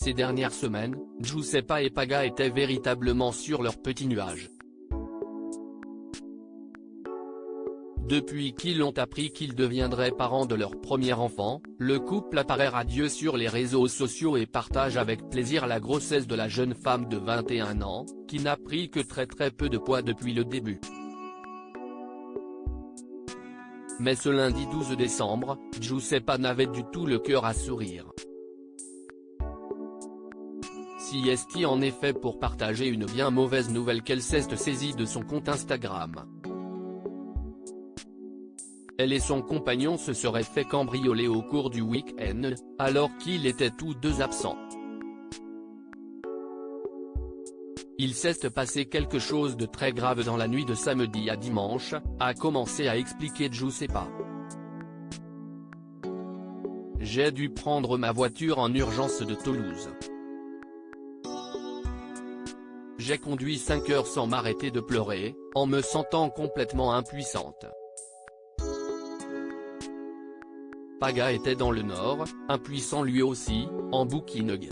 Ces dernières semaines, Giuseppa et Paga étaient véritablement sur leur petit nuage. Depuis qu'ils ont appris qu'ils deviendraient parents de leur premier enfant, le couple apparaît radieux sur les réseaux sociaux et partage avec plaisir la grossesse de la jeune femme de 21 ans, qui n'a pris que très peu de poids depuis le début. Mais ce lundi 12 décembre, Giuseppa n'avait du tout le cœur à sourire. Si est-il en effet pour partager une bien mauvaise nouvelle qu'elle s'est saisie de son compte Instagram. Elle et son compagnon se seraient fait cambrioler au cours du week-end, alors qu'ils étaient tous deux absents. Il s'est passé quelque chose de très grave dans la nuit de samedi à dimanche, a commencé à expliquer Giuseppa. J'ai dû prendre ma voiture en urgence de Toulouse. J'ai conduit 5 heures sans m'arrêter de pleurer, en me sentant complètement impuissante. Paga était dans le Nord, impuissant lui aussi, en bouquingue.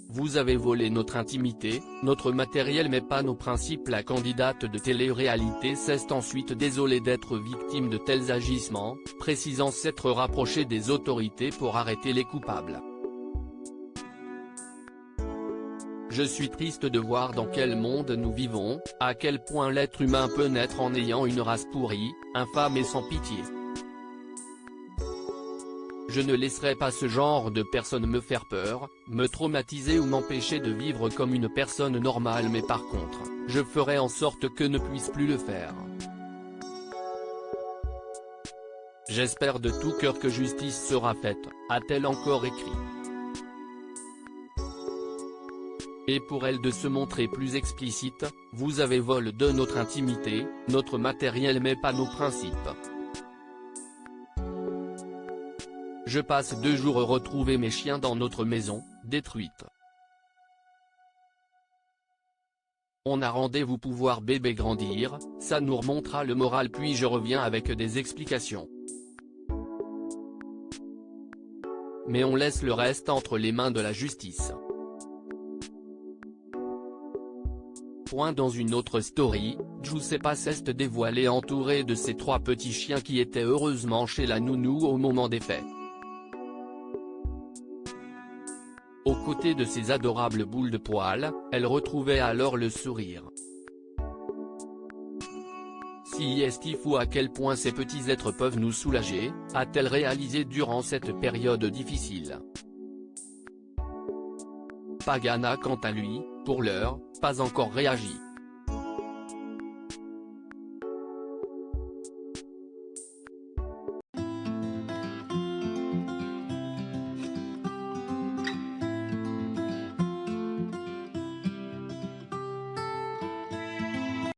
Vous avez volé notre intimité, notre matériel mais pas nos principes. La candidate de télé-réalité s'est ensuite désolée d'être victime de tels agissements, précisant s'être rapprochée des autorités pour arrêter les coupables. Je suis triste de voir dans quel monde nous vivons, à quel point l'être humain peut naître en ayant une race pourrie, infâme et sans pitié. Je ne laisserai pas ce genre de personnes me faire peur, me traumatiser ou m'empêcher de vivre comme une personne normale, mais par contre, je ferai en sorte que ne puisse plus le faire. J'espère de tout cœur que justice sera faite, a-t-elle encore écrit. Et pour elle de se montrer plus explicite, vous avez volé de notre intimité, notre matériel mais pas nos principes. Je passe 2 jours à retrouver mes chiens dans notre maison, détruite. On a rendez-vous pour voir bébé grandir, ça nous remontera le moral puis je reviens avec des explications. Mais on laisse le reste entre les mains de la justice. Dans une autre story, Giuseppa s'est dévoilée entourée de ses 3 petits chiens qui étaient heureusement chez la nounou au moment des faits. Aux côtés de ces adorables boules de poils, elle retrouvait alors le sourire. Si est-il fou à quel point ces petits êtres peuvent nous soulager, a-t-elle réalisé durant cette période difficile. Paga n'a quant à lui, pour l'heure, pas encore réagi.